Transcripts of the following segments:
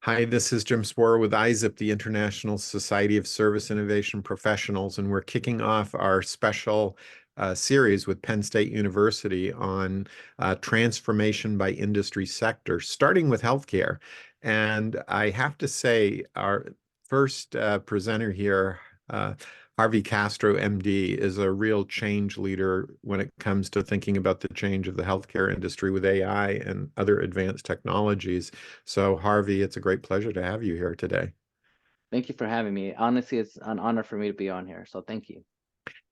Hi, this is Jim Sporer with ISSIP, the International Society of Service Innovation Professionals, and we're kicking off our special series with Penn State University on transformation by industry sector, starting with healthcare. And I have to say, our first presenter here, Harvey Castro, MD, is a real change leader when it comes to thinking about the change of the healthcare industry with AI and other advanced technologies. So, Harvey, it's a great pleasure to have you here today. Thank you for having me. Honestly, it's an honor for me to be on here. So thank you.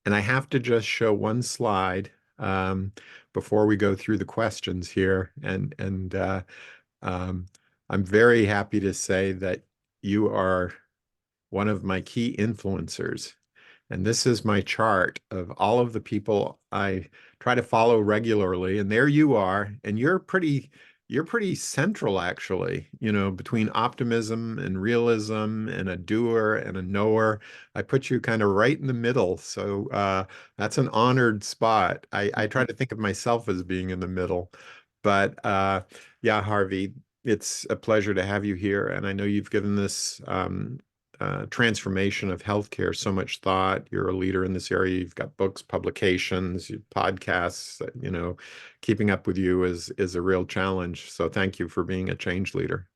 And I have to just show one slide um, before we go through the questions here. Um, I'm very happy to say that you are one of my key influencers. And this is my chart of all of the people I try to follow regularly. And there you are. And you're pretty central actually, between optimism and realism and a doer and a knower. I put you kind of right in the middle. So that's an honored spot. I try to think of myself as being in the middle. But yeah, Harvey, it's a pleasure to have you here. And I know you've given this transformation of healthcare so much thought. You're a leader in this area. You've got books, publications, podcasts. Keeping up with you is a real challenge. So thank you for being a change leader.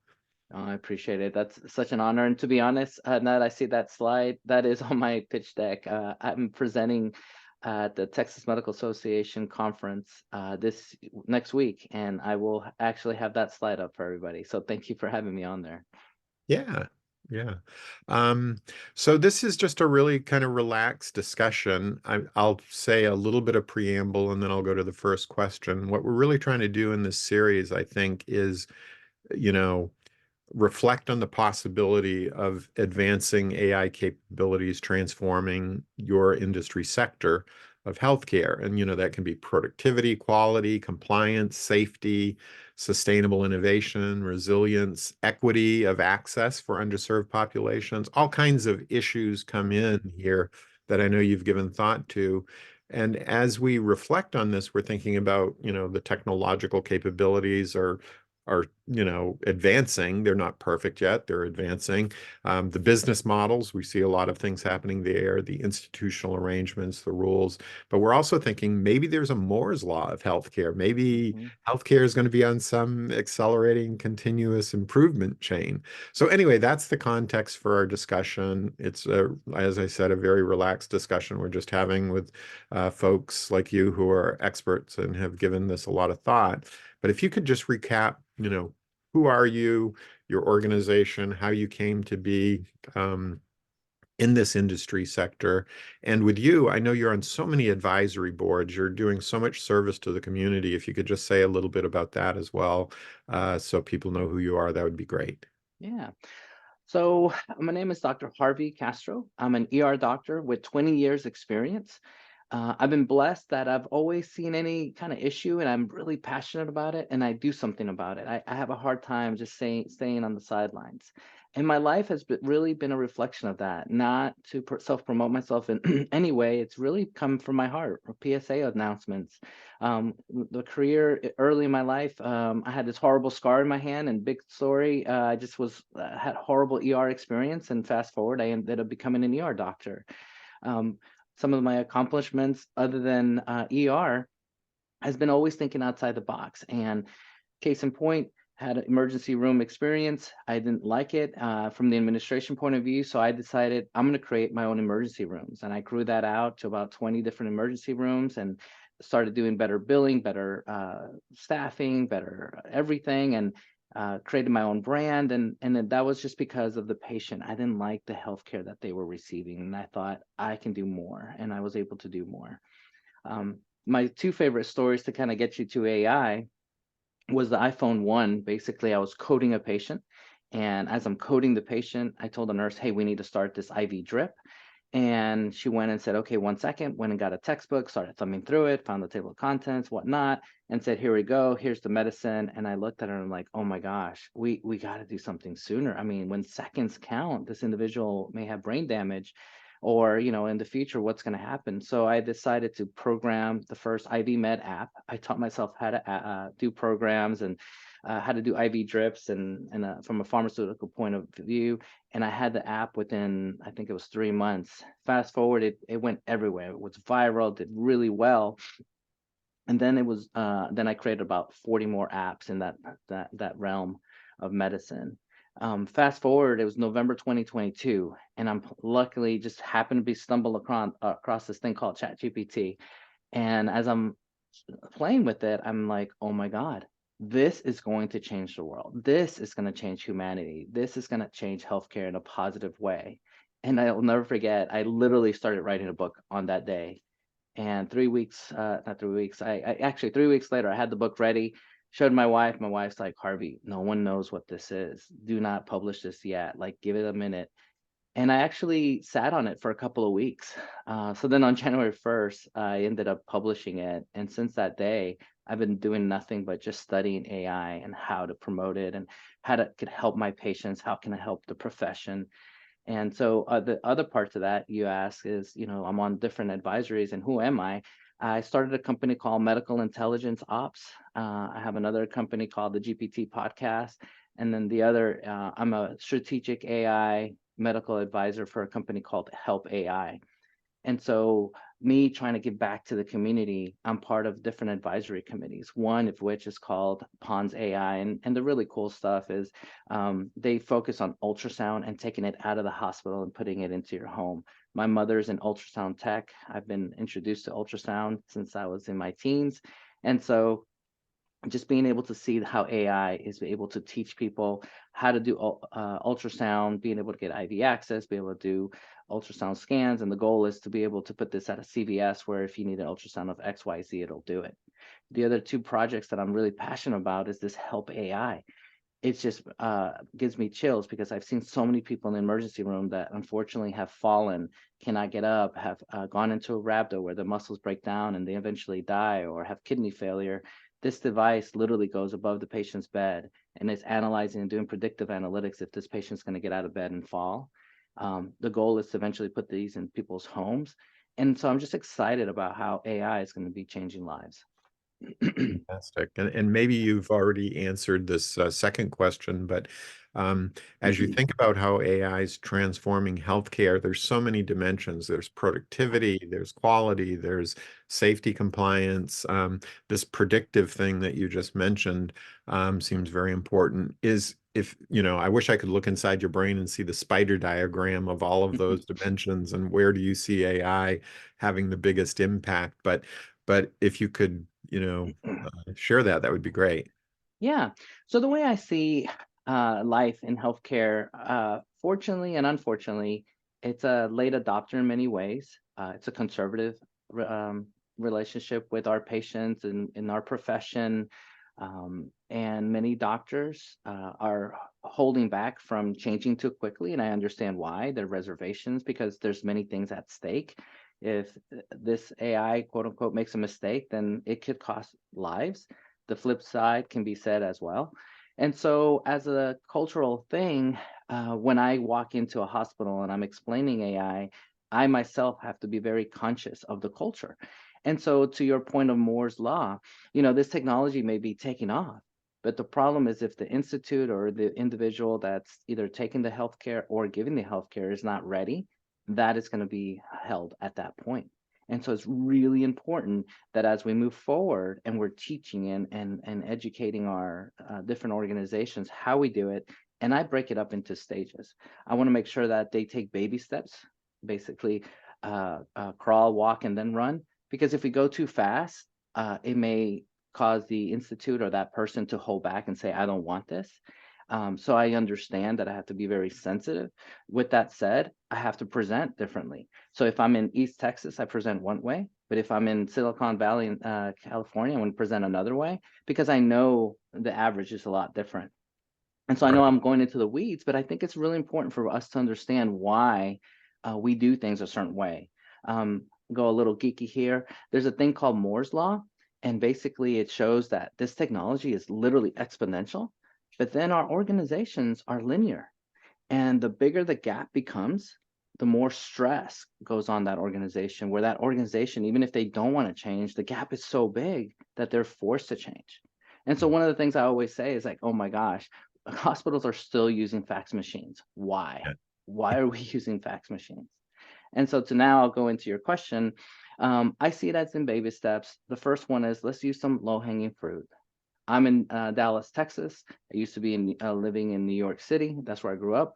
Oh, I appreciate it. That's such an honor. And to be honest, now that I see that slide, that is on my pitch deck. I'm presenting at the Texas Medical Association conference this next week, and I will actually have that slide up for everybody. So thank you for having me on there. Yeah, yeah. Um, so this is just a really kind of relaxed discussion. I'll say a little bit of preamble and then I'll go to the first question. What we're really trying to do in this series, I think, is, you know, reflect on the possibility of advancing AI capabilities transforming your industry sector of healthcare. And, that can be productivity, quality, compliance, safety, sustainable innovation, resilience, equity of access for underserved populations. All kinds of issues come in here that I know you've given thought to. And as we reflect on this, we're thinking about, the technological capabilities are advancing. They're not perfect yet. They're advancing. The business models, we see a lot of things happening there, the institutional arrangements, the rules. But we're also thinking maybe there's a Moore's law of healthcare. Maybe Mhm. healthcare is going to be on some accelerating continuous improvement chain. So anyway, that's the context for our discussion. It's, as I said, a very relaxed discussion we're just having with folks like you who are experts and have given this a lot of thought. But if you could just recap, who are you, your organization, how you came to be in this industry sector. And with you, I know you're on so many advisory boards. You're doing so much service to the community. If you could just say a little bit about that as well, so people know who you are, that would be great. Yeah. So my name is Dr. Harvey Castro. I'm an ER doctor with 20 years experience. I've been blessed that I've always seen any kind of issue and I'm really passionate about it and I do something about it. I have a hard time just staying on the sidelines. And my life has really been a reflection of that, not to self-promote myself in any way. It's really come from my heart, or PSA announcements. The career early in my life, I had this horrible scar in my hand and big story. I just had horrible ER experience. And fast forward, I ended up becoming an ER doctor. Um, some of my accomplishments other than ER has been always thinking outside the box. And case in point, had an emergency room experience. I didn't like it from the administration point of view. So I decided I'm going to create my own emergency rooms. And I grew that out to about 20 different emergency rooms and started doing better billing, better staffing, better everything. And created my own brand. And then that was just because of the patient. I didn't like the healthcare that they were receiving. And I thought I can do more. And I was able to do more. My two favorite stories to kind of get you to AI was the iPhone 1. Basically, I was coding a patient. And as I'm coding the patient, I told the nurse, hey, we need to start this IV drip. And she went and said, okay, 1 second, went and got a textbook, started thumbing through it, found the table of contents, whatnot, and said, here we go, here's the medicine. And I looked at her and I'm like, oh my gosh, we got to do something sooner. I mean, when seconds count, this individual may have brain damage or, in the future, what's going to happen? So I decided to program the first IV Med app. I taught myself how to do programs and how to do IV drips and from a pharmaceutical point of view. And I had the app within, I think it was 3 months. Fast forward, it went everywhere. It was viral, did really well. And then then I created about 40 more apps in that realm of medicine. Fast forward, it was November 2022, and I'm luckily just happened to be stumbled across this thing called ChatGPT. And as I'm playing with it, I'm like, oh my God, this is going to change the world. This is going to change humanity. This is going to change healthcare in a positive way. And I'll never forget, I literally started writing a book on that day. And 3 weeks, not 3 weeks, I actually 3 weeks later, I had the book ready, showed my wife. My wife's like, Harvey, no one knows what this is. Do not publish this yet. Like, give it a minute. And I actually sat on it for a couple of weeks. So then on January 1st, I ended up publishing it. And since that day, I've been doing nothing but just studying AI and how to promote it and how to could help my patients. How can I help the profession? And so the other parts of that you ask is, I'm on different advisories, and who am I? I started a company called Medical Intelligence Ops. I have another company called the GPT Podcast. And then the other, I'm a strategic AI medical advisor for a company called Help AI. And so me trying to give back to the community, I'm part of different advisory committees, one of which is called Pons AI. And the really cool stuff is they focus on ultrasound and taking it out of the hospital and putting it into your home. My mother's an ultrasound tech. I've been introduced to ultrasound since I was in my teens. And so just being able to see how AI is able to teach people how to do ultrasound, being able to get IV access, be able to do ultrasound scans. And the goal is to be able to put this at a CVS where if you need an ultrasound of XYZ, it'll do it. The other two projects that I'm really passionate about is this Help AI. It's just gives me chills because I've seen so many people in the emergency room that unfortunately have fallen, cannot get up, have gone into a rhabdo where the muscles break down and they eventually die, or have kidney failure. This device literally goes above the patient's bed and it's analyzing and doing predictive analytics if this patient's going to get out of bed and fall. The goal is to eventually put these in people's homes. And so I'm just excited about how AI is going to be changing lives. Fantastic. And maybe you've already answered this second question, but as you think about how AI is transforming healthcare, there's so many dimensions. There's productivity, there's quality, there's safety compliance. This predictive thing that you just mentioned seems very important. I wish I could look inside your brain and see the spider diagram of all of those dimensions and where do you see AI having the biggest impact. But if you could, share that, that would be great. Yeah. So the way I see life in healthcare, fortunately and unfortunately, it's a late adopter in many ways. It's a conservative relationship with our patients and in our profession. And many doctors are holding back from changing too quickly. And I understand why. There are reservations because there's many things at stake. If this AI, quote unquote, makes a mistake, then it could cost lives. The flip side can be said as well. And so, as a cultural thing, when I walk into a hospital and I'm explaining AI, I myself have to be very conscious of the culture. And so, to your point of Moore's law, this technology may be taking off, but the problem is if the institute or the individual that's either taking the healthcare or giving the healthcare is not ready, that is going to be held at that point. And so it's really important that as we move forward and we're teaching and educating our different organizations how we do it, and I break it up into stages. I want to make sure that they take baby steps, basically crawl, walk, and then run. Because if we go too fast, it may cause the institute or that person to hold back and say, I don't want this. So I understand that I have to be very sensitive. With that said, I have to present differently. So if I'm in East Texas, I present one way. But if I'm in Silicon Valley in California, I want to present another way because I know the average is a lot different. And so I know Right. I'm going into the weeds, but I think it's really important for us to understand why we do things a certain way. Go a little geeky here. There's a thing called Moore's Law. And basically, it shows that this technology is literally exponential, but then our organizations are linear. And the bigger the gap becomes, the more stress goes on that organization, where that organization, even if they don't want to change, the gap is so big that they're forced to change. And so one of the things I always say is like, oh my gosh, hospitals are still using fax machines. Why? Yeah. Why are we using fax machines? And so to now I'll go into your question. I see it as in baby steps. The first one is let's use some low hanging fruit. I'm in Dallas, Texas. I used to be living in New York City. That's where I grew up.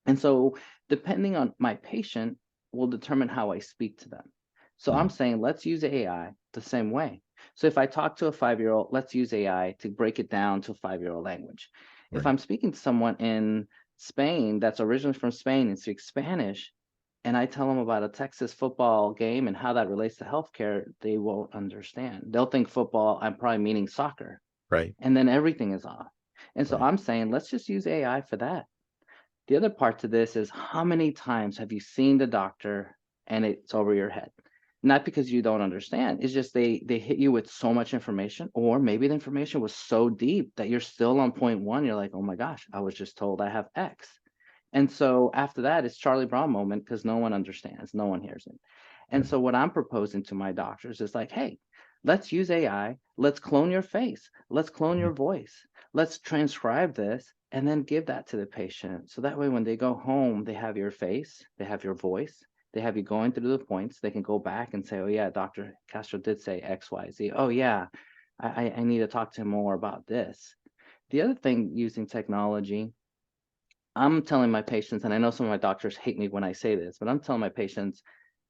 And so, depending on my patient, will determine how I speak to them. So, I'm Mm, saying let's use AI the same way. So, if I talk to a 5 year old, let's use AI to break it down to a 5 year old language. If right. I'm speaking to someone in Spain that's originally from Spain and speaks Spanish, and I tell them about a Texas football game and how that relates to healthcare, they won't understand. They'll think football, I'm probably meaning soccer, Right. and then everything is off. And so Right. I'm saying, let's just use AI for that. The other part to this is how many times have you seen the doctor and it's over your head? Not because you don't understand, it's just they hit you with so much information, or maybe the information was so deep that you're still on point one. You're like, oh my gosh, I was just told I have X. And so after that, it's Charlie Brown moment because no one understands, no one hears it. And Right. so what I'm proposing to my doctors is like, hey, let's use AI, let's clone your face, let's clone Mhm. your voice, let's transcribe this and then give that to the patient. So that way when they go home, they have your face, they have your voice, they have you going through the points, they can go back and say, oh yeah, Dr. Castro did say XYZ. Oh yeah, I need to talk to him more about this. The other thing using technology, I'm telling my patients, and I know some of my doctors hate me when I say this, but I'm telling my patients,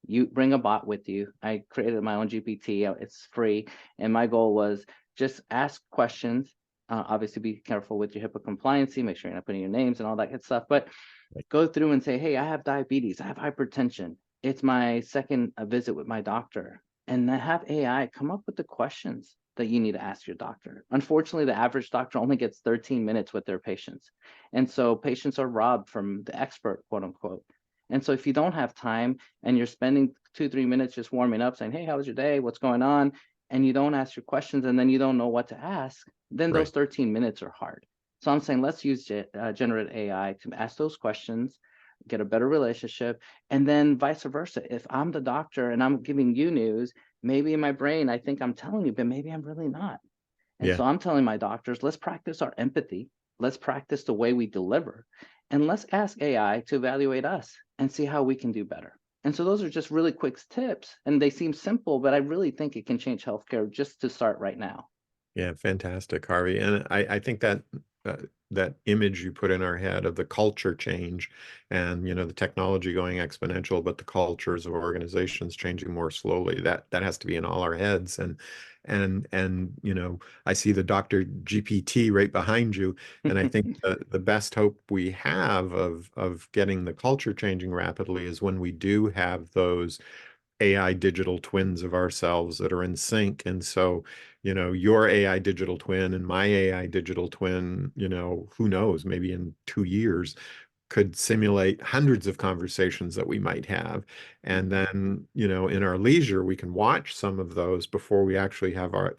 you bring a bot with you. I created my own GPT. It's free. And my goal was just ask questions. Obviously, be careful with your HIPAA compliancy. Make sure you're not putting your names and all that good stuff. But Right. go through and say, hey, I have diabetes. I have hypertension. It's my second visit with my doctor. And then have AI come up with the questions that you need to ask your doctor. Unfortunately, the average doctor only gets 13 minutes with their patients. And so patients are robbed from the expert, quote unquote. And so if you don't have time and you're spending 2, 3 minutes just warming up, saying, hey, how was your day? What's going on? And you don't ask your questions and then you don't know what to ask, then those Right. 13 minutes are hard. So I'm saying let's use generative AI to ask those questions, get a better relationship, and then vice versa. If I'm the doctor and I'm giving you news, maybe in my brain I think I'm telling you, but maybe I'm really not. And Yeah. so I'm telling my doctors, let's practice our empathy. Let's practice the way we deliver. And let's ask AI to evaluate us and see how we can do better. And so those are just really quick tips. And they seem simple, but I really think it can change healthcare just to start right now. Yeah, fantastic, Harvey. And I think that uh, that image you put in our head of the culture change and the technology going exponential, but the cultures of organizations changing more slowly, that has to be in all our heads. And I see the Dr. GPT right behind you. And I think the best hope we have of getting the culture changing rapidly is when we do have those AI digital twins of ourselves that are in sync. And so, your AI digital twin and my AI digital twin, who knows, maybe in 2 years could simulate hundreds of conversations that we might have. And Mhm. then, in our leisure, we can watch some of those before we actually have our,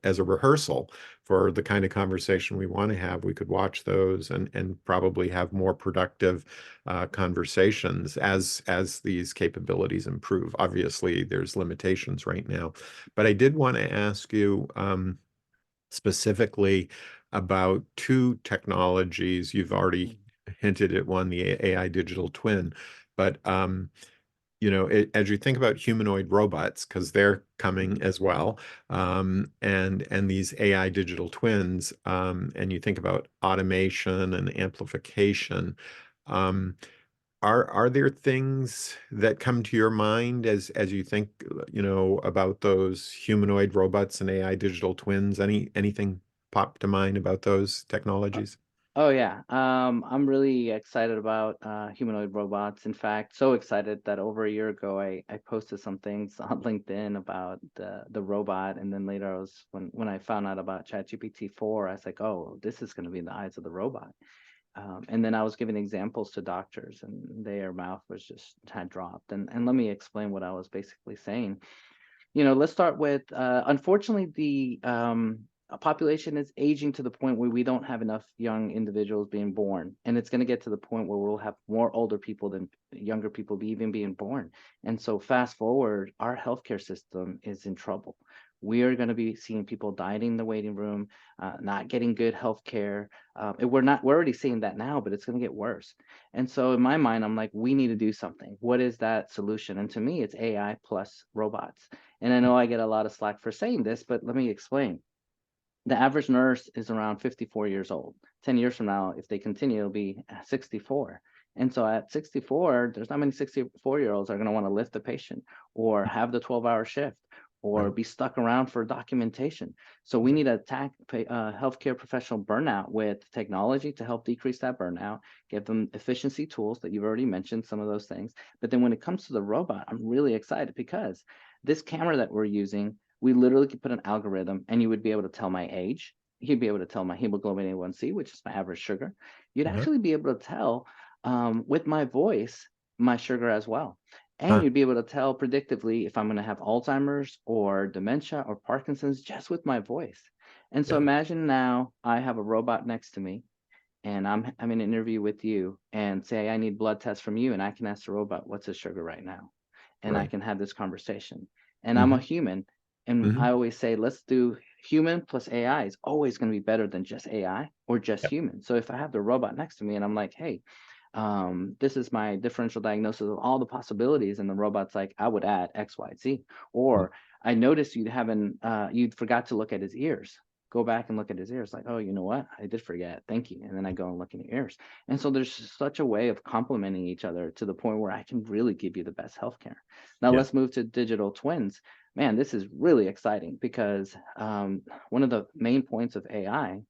as a rehearsal for the kind of conversation we want to have. We could watch those and probably have more productive conversations as these capabilities improve. Obviously, there's limitations right now, but I did want to ask you specifically about two technologies. You've already hinted at one, the AI digital twin, but as you think about humanoid robots, because they're coming as well, and these AI digital twins, and you think about automation and amplification, um, are there things that come to your mind as you think, about those humanoid robots and AI digital twins? Anything pop to mind about those technologies? Oh yeah, I'm really excited about humanoid robots. In fact, so excited that over a year ago I posted some things on LinkedIn about the robot, and then later I was when I found out about ChatGPT 4, I was like, oh, this is going to be in the eyes of the robot. And then I was giving examples to doctors, and their mouth was just had dropped. And let me explain what I was basically saying. Let's start with unfortunately the population is aging to the point where we don't have enough young individuals being born, and it's going to get to the point where we'll have more older people than younger people even being born. And so fast forward, our healthcare system is in trouble. we are going to be seeing people dying in the waiting room, not getting good health care. We're already seeing that now, but it's going to get worse. And so in my mind, I'm like, we need to do something. What is that solution? And to me, it's AI plus robots. And I know I get a lot of slack for saying this, but let me explain. The average nurse is around 54 years old. 10 years from now, if they continue, it'll be 64. And so at 64, there's not many 64-year-olds are going to want to lift the patient or have the 12-hour shift or Right. be stuck around for documentation. So we need to attack healthcare professional burnout with technology to help decrease that burnout, give them efficiency tools that you've already mentioned, some of those things. But then when it comes to the robot, I'm really excited because this camera that we're using, we literally could put an algorithm and you would be able to tell my age. You'd be able to tell my hemoglobin A1C, which is my average sugar. You'd Uh-huh. actually be able to tell with my voice my sugar as well. And Huh. you'd be able to tell predictively if I'm going to have Alzheimer's or dementia or Parkinson's just with my voice. And so Yeah. imagine now I have a robot next to me and I'm in an interview with you and say I need blood tests from you and I can ask the robot what's his sugar right now, and I Right. can have this conversation. And I'm a Hmm. human, and Hmm. I always say let's do human plus AI is always going to be better than just AI or just Yep. human. So if I have the robot next to me and I'm like, hey, this is my differential diagnosis of all the possibilities, and the robot's like, I would add X, Y, Z, Mm. or I noticed you'd forgot to look at his ears. Go back and look at his ears. Like, oh, you know what? I did forget. Thank you. And then I go and look in your ears. And so there's such a way of complementing each other to the point where I can really give you the best healthcare. Now Yeah. let's move to digital twins. Man, this is really exciting because one of the main points of AI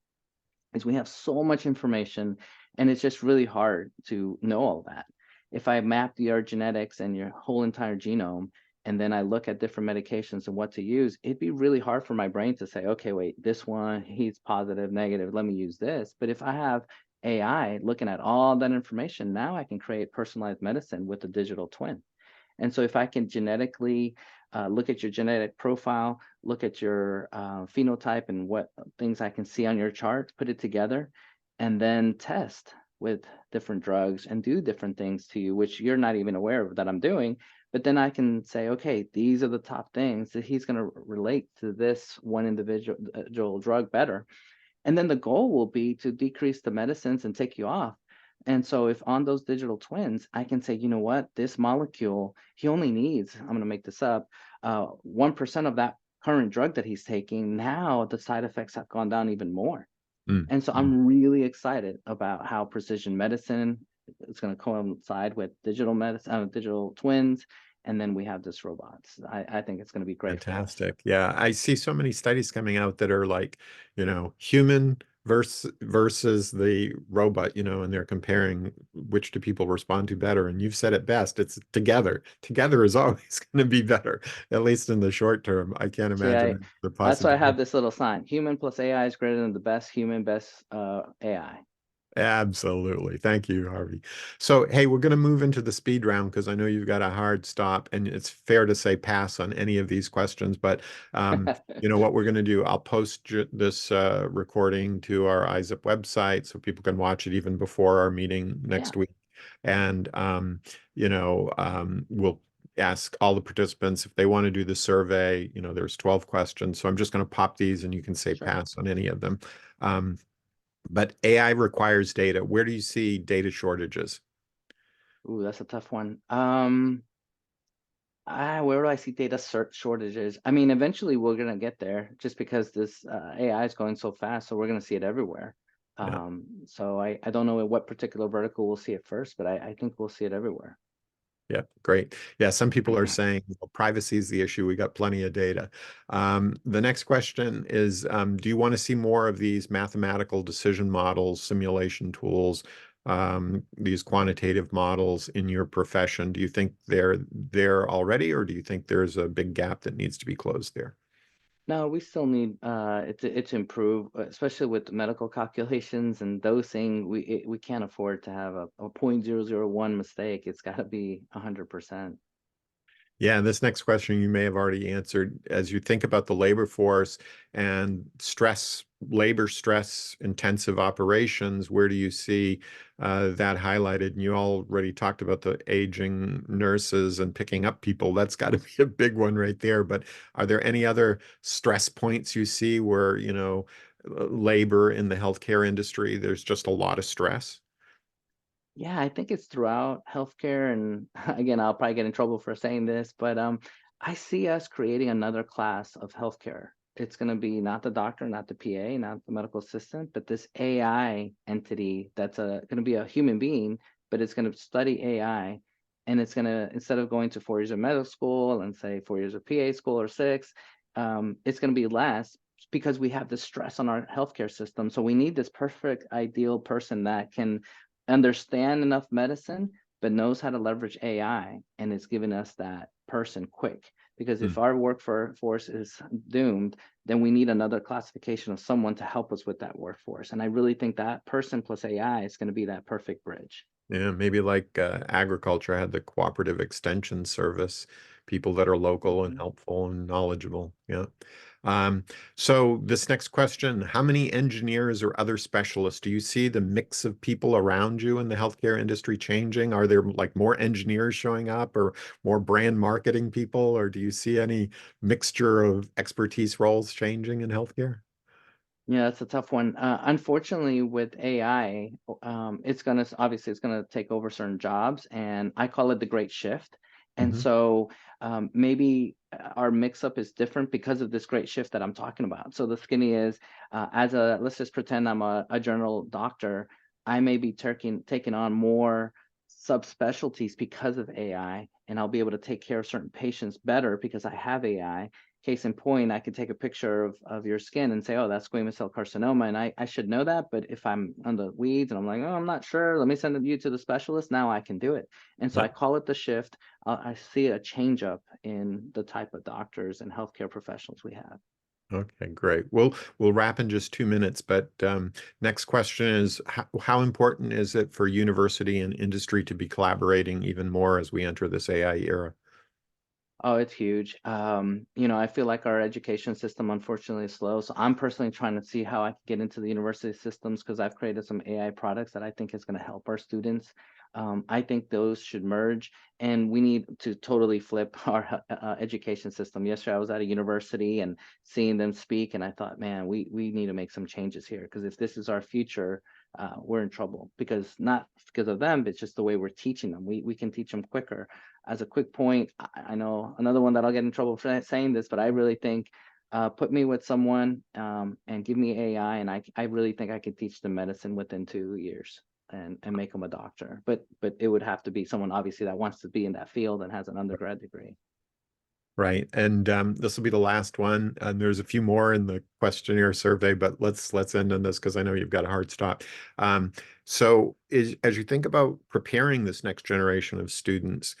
is we have so much information and it's just really hard to know all that. If I map your genetics and your whole entire genome, and then I look at different medications and what to use, it'd be really hard for my brain to say, okay, wait, this one, he's positive, negative, let me use this. But if I have AI looking at all that information, now I can create personalized medicine with a digital twin. And so if I can genetically look at your genetic profile, look at your phenotype and what things I can see on your chart, put it together, and then test with different drugs and do different things to you, which you're not even aware of that I'm doing. But then I can say, okay, these are the top things that he's going to relate to this one individual drug better. And then the goal will be to decrease the medicines and take you off. And so if on those digital twins, I can say, you know what, this molecule, he only needs, I'm going to make this up, 1% of that current drug that he's taking. Now the side effects have gone down even more. Mm. And so Mm. I'm really excited about how precision medicine is going to coincide with digital medicine, digital twins. And then we have this robots. I think it's going to be great for us. Fantastic. Yeah, I see so many studies coming out that are like, human versus the robot, and they're comparing which do people respond to better. And you've said it best. It's together. Together is always going to be better, at least in the short term. I can't See, imagine the that's why I have possibility. this little sign. Human plus AI is greater than the best human, best AI. Absolutely. Thank you, Harvey. So, hey, we're going to move into the speed round because I know you've got a hard stop, and it's fair to say pass on any of these questions. But what we're going to do, I'll post this recording to our ISIP website so people can watch it even before our meeting Yeah, next week. And we'll ask all the participants if they want to do the survey. There's 12 questions, so I'm just going to pop these, and you can say sure. pass on any of them. Um, but AI requires data. Where do you see data shortages? Ooh, that's a tough one. Where do I see data shortages? I mean, eventually we're gonna get there, just because this AI is going so fast, so we're gonna see it everywhere. Yeah, So I don't know in what particular vertical we'll see it first, but I think we'll see it everywhere. yeah, great. Yeah, some people are saying, well, privacy is the issue. We got plenty of data. The next question is, do you want to see more of these mathematical decision models, simulation tools, these quantitative models in your profession? Do you think they're there already, or do you think there's a big gap that needs to be closed there? No, we still need it to improve, especially with the medical calculations and those things. We can't afford to have a 0.001 mistake. It's got to be 100%. Yeah, this next question you may have already answered. As you think about the labor force and stress, labor stress intensive operations, where do you see that highlighted? And you already talked about the aging nurses and picking up people. That's got to be a big one right there. But are there any other stress points you see where, labor in the healthcare industry, there's just a lot of stress? Yeah, I think it's throughout healthcare, and again, I'll probably get in trouble for saying this, but I see us creating another class of healthcare. It's going to be not the doctor, not the PA, not the medical assistant, but this AI entity that's going to be a human being, but it's going to study AI, and it's going to, instead of going to 4 years of medical school and say 4 years of PA school or six, it's going to be less because we have this stress on our healthcare system. So we need this perfect, ideal person that can understand enough medicine, but knows how to leverage AI and is giving us that person quick. Because Hmm. if our workforce is doomed, then we need another classification of someone to help us with that workforce. And I really think that person plus AI is going to be that perfect bridge. Yeah, maybe like agriculture had the cooperative extension service, people that are local and Mhm. helpful and knowledgeable. Yeah. Um, so this next question, how many engineers or other specialists do you see the mix of people around you in the healthcare industry changing? Are there like more engineers showing up or more brand marketing people, or do you see any mixture of expertise roles changing in healthcare? Yeah, that's a tough one. Unfortunately, with AI, it's gonna obviously it's gonna take over certain jobs, and I call it the great shift. And Hmm. so maybe our mix-up is different because of this great shift that I'm talking about. So the skinny is, as a let's just pretend I'm a general doctor, I may be taking on more subspecialties because of AI, and I'll be able to take care of certain patients better because I have AI. Case in point, I could take a picture of your skin and say, oh, that's squamous cell carcinoma. And I should know that. But if I'm on the weeds and I'm like, oh, I'm not sure, let me send you to the specialist. Now I can do it. And so I Yep. call it the shift. I see a change up in the type of doctors and healthcare professionals we have. Okay, great. We'll wrap in just 2 minutes, but next question is how important is it for university and industry to be collaborating even more as we enter this AI era? Oh, it's huge. I feel like our education system unfortunately is slow. So I'm personally trying to see how I can get into the university systems because I've created some AI products that I think is going to help our students. I think those should merge, and we need to totally flip our education system. Yesterday, I was at a university and seeing them speak, and I thought, man, we need to make some changes here because if this is our future, we're in trouble. Because not because of them, but it's just the way we're teaching them. We can teach them quicker. As a quick point, I know another one that I'll get in trouble for saying this, but I really think put me with someone and give me AI, and I really think I could teach them medicine within 2 years and make them a doctor. But it would have to be someone obviously that wants to be in that field and has an undergrad degree. Right. And this will be the last one. And there's a few more in the questionnaire survey, but let's end on this because I know you've got a hard stop. As you think about preparing this next generation of students,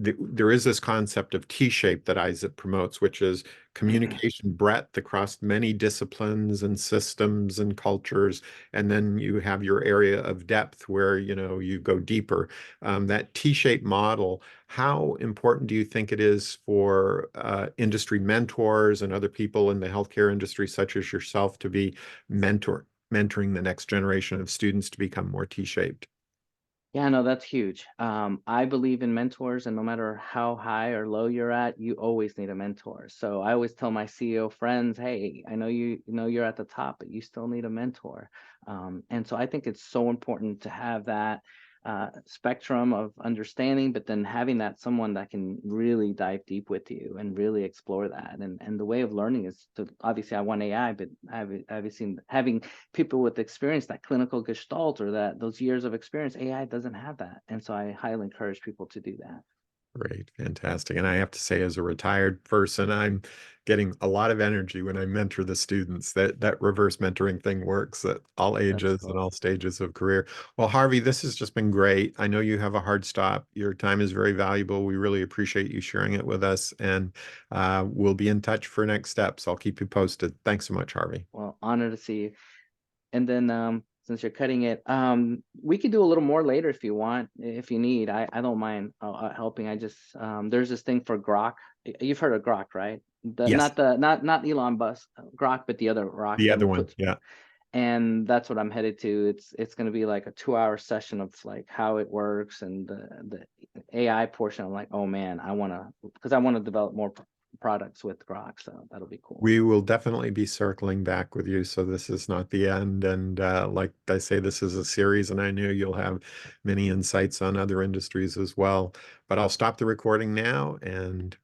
there is this concept of T-shape that ISIP promotes, which is communication breadth across many disciplines and systems and cultures. And then you have your area of depth where, you go deeper. That T-shaped model, how important do you think it is for industry mentors and other people in the healthcare industry, such as yourself, to be mentoring the next generation of students to become more T-shaped? Yeah, no, that's huge. I believe in mentors, and no matter how high or low you're at, you always need a mentor. So I always tell my CEO friends, "Hey, I know you know you're at the top, but you still need a mentor." And so I think it's so important to have that spectrum of understanding, but then having that someone that can really dive deep with you and really explore that. And the way of learning is to obviously I want AI, but I've seen having people with experience, that clinical gestalt or that those years of experience, AI doesn't have that. And so I highly encourage people to do that. Great, fantastic. And I have to say, as a retired person, I'm getting a lot of energy when I mentor the students. That reverse mentoring thing works at all That's ages and cool. all stages of career. Well, Harvey, this has just been great. I know you have a hard stop. Your time is very valuable. We really appreciate you sharing it with us, and we'll be in touch for next steps. I'll keep you posted. Thanks so much, Harvey. Well, honor to see you. And then since you're cutting it. We could do a little more later if you want, if you need. I don't mind helping. I just there's this thing for Grok. You've heard of Grok, right? Yes, Not Elon Musk Grok, but the other rock the that other we one. put. Yeah. And that's what I'm headed to. It's going to be like a 2-hour session of like how it works and the AI portion. I'm like, oh man, because I want to develop more products with Grok, so that'll be cool. We will definitely be circling back with you. So this is not the end. And like I say, this is a series, and I know you'll have many insights on other industries as well. But I'll stop the recording now and